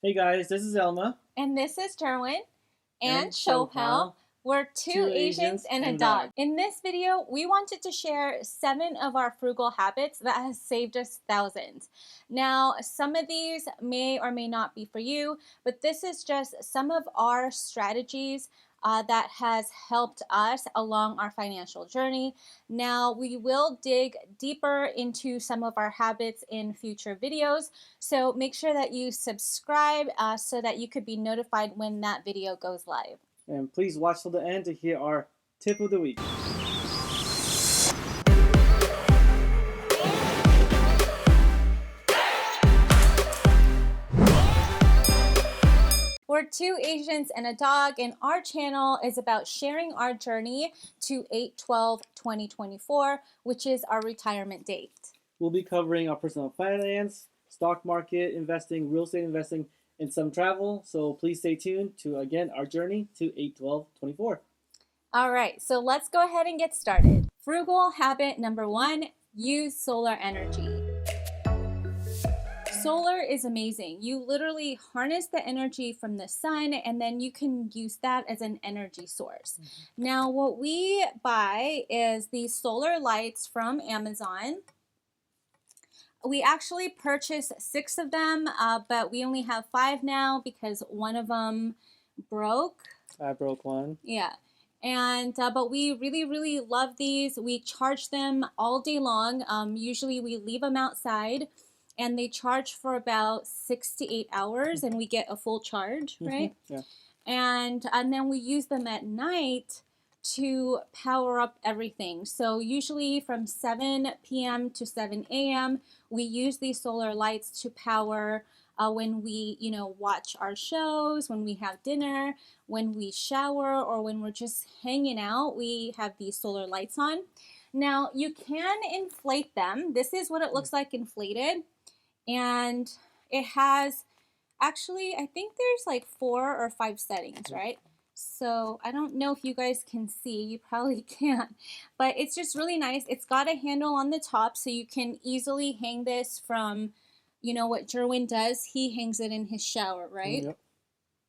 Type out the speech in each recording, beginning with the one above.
Hey guys, this is Elma. And this is Jerwin and And Chopal. Chopal. We're two Two Asians Asians and a and a dog. dog. In this video, we wanted to share 7 of our frugal habits that has saved us thousands. Now, some of these may or may not be for you, but this is just some of our strategies that has helped us along our financial journey. Now, we will dig deeper into some of our habits in future videos, so make sure that you subscribe so that you could be notified when that video goes live. And please watch till the end to hear our tip of the week. We're two Asians and a dog, and our channel is about sharing our journey to 8/12/2024, which is our retirement date. We'll be covering our personal finance, stock market investing, real estate investing, and some travel. So please stay tuned to, again, our journey to 8/12/24. All right, so let's go ahead and get started. Frugal habit number 1, use solar energy. Solar is amazing. You literally harness the energy from the sun and then you can use that as an energy source. Now, what we buy is these solar lights from Amazon. We actually purchased 6 of them, but we only have 5 now because one of them broke. I broke one. Yeah. And but we really love these. We charge them all day long. Usually we leave them outside and they charge for about 6 to 8 hours and we get a full charge, right? Yeah. And then we use them at night to power up everything. So usually from 7 p.m. to 7 a.m. we use these solar lights to power when we, watch our shows, when we have dinner, when we shower, or when we're just hanging out, we have these solar lights on. Now, you can inflate them. This is what it looks like inflated. And it has, actually, I think there's like 4 or 5 settings, right? So I don't know if you guys can see, you probably can't, but it's just really nice. It's got a handle on the top so you can easily hang this from, what Jerwin does, he hangs it in his shower, right? Yep.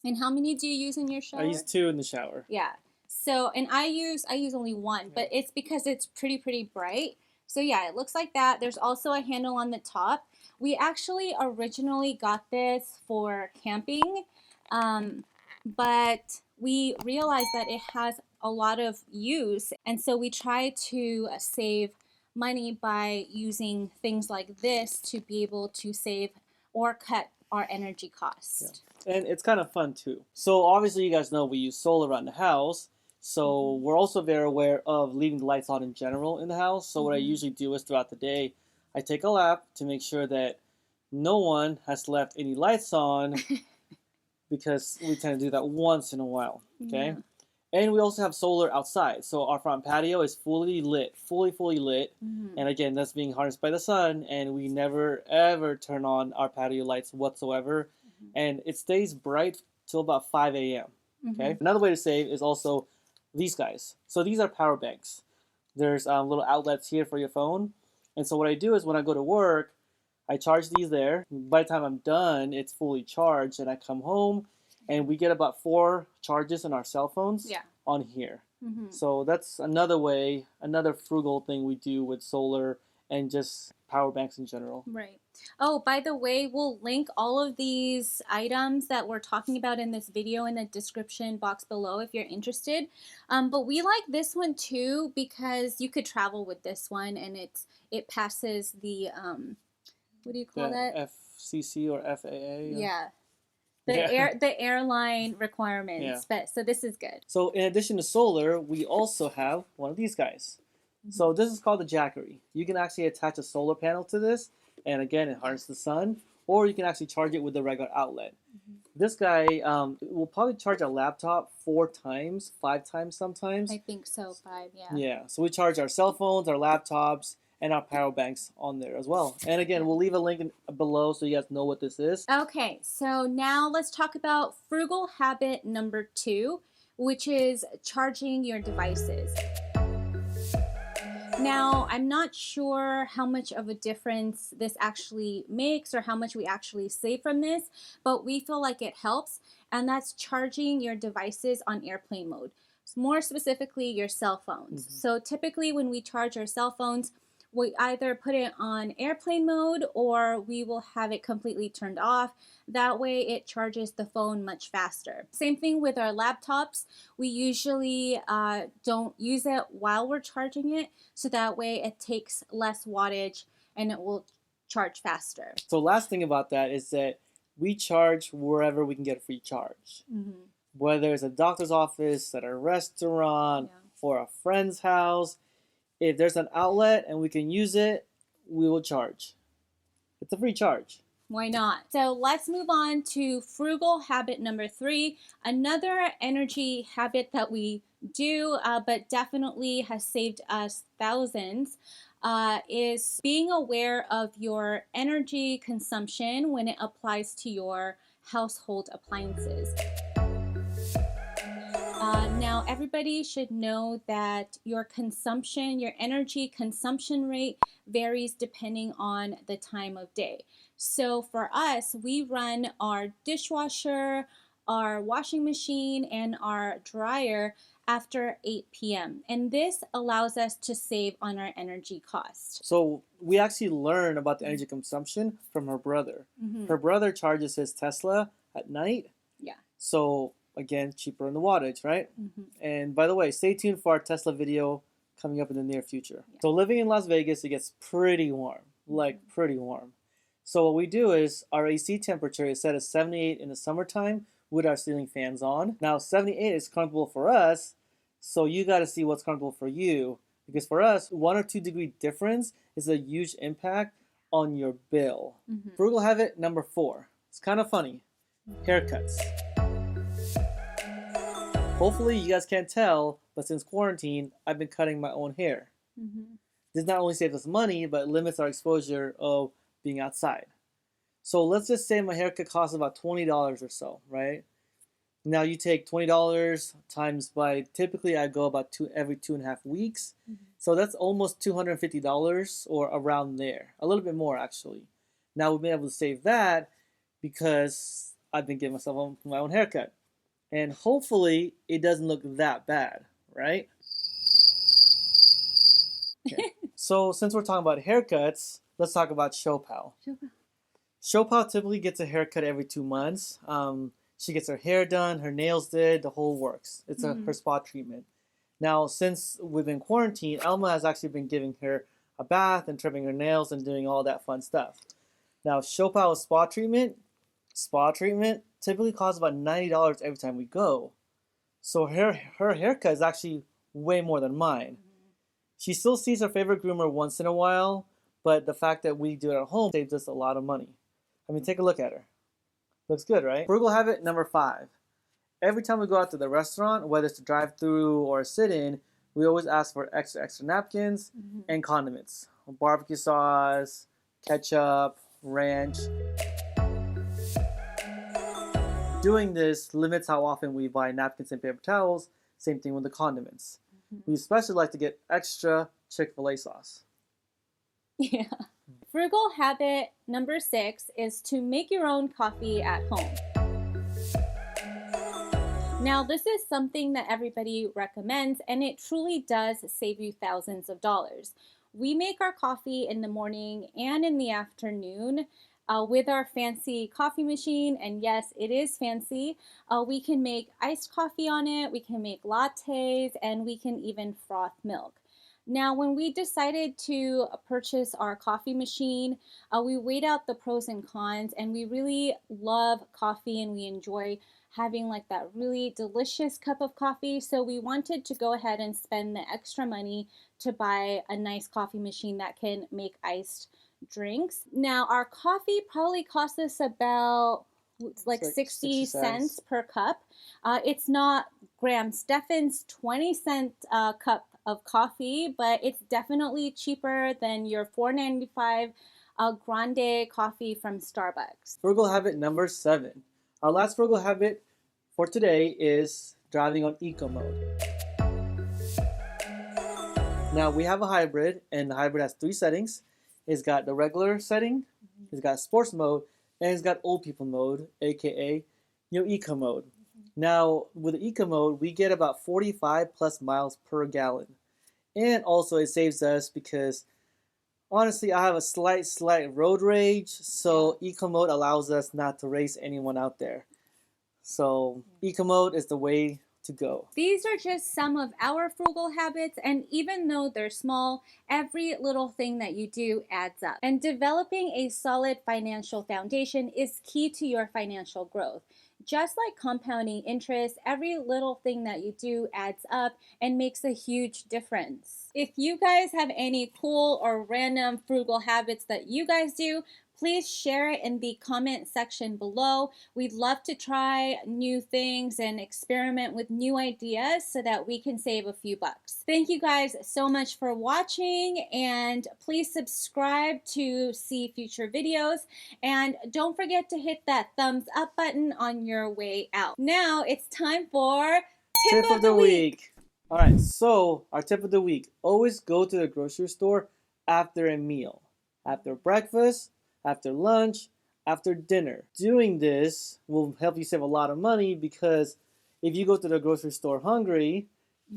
And how many do you use in your shower? I use 2 in the shower. Yeah. So, and I use only 1, but it's because it's pretty bright. So yeah, it looks like that. There's also a handle on the top. We actually originally got this for camping, but we realized that it has a lot of use, and so we try to save money by using things like this to be able to save or cut our energy cost. Yeah. And it's kind of fun too. So obviously you guys know we use solar around the house. So we're also very aware of leaving the lights on in general in the house. So what I usually do is throughout the day, I take a lap to make sure that no one has left any lights on because we tend to do that once in a while, okay? Yeah. And we also have solar outside. So our front patio is fully lit, fully lit. And again, that's being harnessed by the sun, and we never ever turn on our patio lights whatsoever. And it stays bright till about 5 a.m., okay? Another way to save is also these guys. So these are power banks. There's little outlets here for your phone. And so what I do is when I go to work, I charge these there. By the time I'm done, it's fully charged, and I come home, and we get about 4 charges on our cell phones on here. So that's another way, another frugal thing we do with solar and just power banks in general. Right. Oh, by the way, we'll link all of these items that we're talking about in this video in the description box below if you're interested. But we like this one too because you could travel with this one, and it passes the what do you call that? FCC or FAA? Yeah. The airline requirements. Yeah. But so this is good. So in addition to solar, we also have one of these guys. So this is called the Jackery. You can actually attach a solar panel to this, and again, it harnesses the sun, or you can actually charge it with the regular outlet. This guy will probably charge a laptop 4 times, 5 times sometimes. I think so, 5, yeah. Yeah, so we charge our cell phones, our laptops, and our power banks on there as well. And again, we'll leave a link below so you guys know what this is. Okay, so now let's talk about frugal habit number 2, which is charging your devices. Now, I'm not sure how much of a difference this actually makes or how much we actually save from this, but we feel like it helps, and that's charging your devices on airplane mode. More specifically, your cell phones. So typically when we charge our cell phones, we either put it on airplane mode or we will have it completely turned off. That way it charges the phone much faster. Same thing with our laptops. We usually don't use it while we're charging it, so that way it takes less wattage and it will charge faster. So last thing about that is that we charge wherever we can get a free charge. Whether it's a doctor's office, at a restaurant, or a friend's house. If there's an outlet and we can use it, we will charge. It's a free charge. Why not? So let's move on to frugal habit number 3. Another energy habit that we do, but definitely has saved us thousands, is being aware of your energy consumption when it applies to your household appliances. Now, everybody should know that your consumption, your energy consumption rate varies depending on the time of day. So for us, we run our dishwasher, our washing machine, and our dryer after 8 p.m. And this allows us to save on our energy cost. So we actually learn about the energy consumption from her brother. Her brother charges his Tesla at night. Yeah. So again, cheaper in the wattage, right? And by the way, stay tuned for our Tesla video coming up in the near future. So living in Las Vegas, it gets pretty warm, like pretty warm. So what we do is our AC temperature is set at 78 in the summertime with our ceiling fans on. Now 78 is comfortable for us, so you got to see what's comfortable for you. Because for us, 1 or 2 degree difference is a huge impact on your bill. Frugal habit number 4. It's kind of funny. Haircuts. Hopefully you guys can't tell, but since quarantine, I've been cutting my own hair. This not only saves us money, but limits our exposure of being outside. So let's just say my haircut costs about $20 or so, right? Now you take $20 times by, typically I go about every 2.5 weeks. So that's almost $250 or around there. A little bit more actually. Now we've been able to save that because I've been giving myself my own haircut. And hopefully it doesn't look that bad, right? Okay. So since we're talking about haircuts, let's talk about Shopal. Shopal typically gets a haircut every 2 months. She gets her hair done, her nails did, the whole works. It's her spa treatment. Now, since we've been quarantined, Elma has actually been giving her a bath and trimming her nails and doing all that fun stuff. Now, Shopal's spa treatment typically costs about $90 every time we go. So her haircut is actually way more than mine. She still sees her favorite groomer once in a while, but the fact that we do it at home saves us a lot of money. I mean, take a look at her. Looks good, right? Frugal habit number 5. Every time we go out to the restaurant, whether it's a drive-through or a sit-in, we always ask for extra napkins and condiments. Barbecue sauce, ketchup, ranch. Doing this limits how often we buy napkins and paper towels. Same thing with the condiments. We especially like to get extra Chick-fil-A sauce. Yeah. Frugal habit number 6 is to make your own coffee at home. Now, this is something that everybody recommends, and it truly does save you thousands of dollars. We make our coffee in the morning and in the afternoon with our fancy coffee machine, and yes, it is fancy. We can make iced coffee on it, we can make lattes, and we can even froth milk. Now, when we decided to purchase our coffee machine, we weighed out the pros and cons, and we really love coffee and we enjoy having like that really delicious cup of coffee. So we wanted to go ahead and spend the extra money to buy a nice coffee machine that can make iced drinks. Now, our coffee probably cost us about like 60 cents per cup. It's not Graham Stephan's 20-cent cup of coffee, but it's definitely cheaper than your $4.95 grande coffee from Starbucks. Frugal habit number 7. Our last frugal habit for today is driving on eco mode. Now we have a hybrid, and the hybrid has 3 settings. It's got the regular setting, it's got sports mode, and it's got old people mode, aka eco mode. Now with the eco mode, we get about 45 plus miles per gallon, and also it saves us because honestly, I have a slight road rage, so eco mode allows us not to race anyone out there. So eco mode is the way to go. These are just some of our frugal habits, and even though they're small, every little thing that you do adds up. And developing a solid financial foundation is key to your financial growth. Just like compounding interest, every little thing that you do adds up and makes a huge difference. If you guys have any cool or random frugal habits that you guys do, please share it in the comment section below. We'd love to try new things and experiment with new ideas so that we can save a few bucks. Thank you guys so much for watching, and please subscribe to see future videos. And don't forget to hit that thumbs up button on your way out. Now it's time for Tip of the Week. All right, so our tip of the week: always go to the grocery store after a meal, after breakfast, after lunch, after dinner. Doing this will help you save a lot of money, because if you go to the grocery store hungry,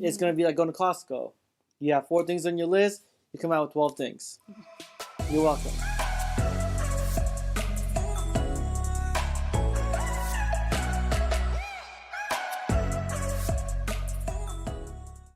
it's going to be like going to Costco. You have 4 things on your list, you come out with 12 things. You're welcome.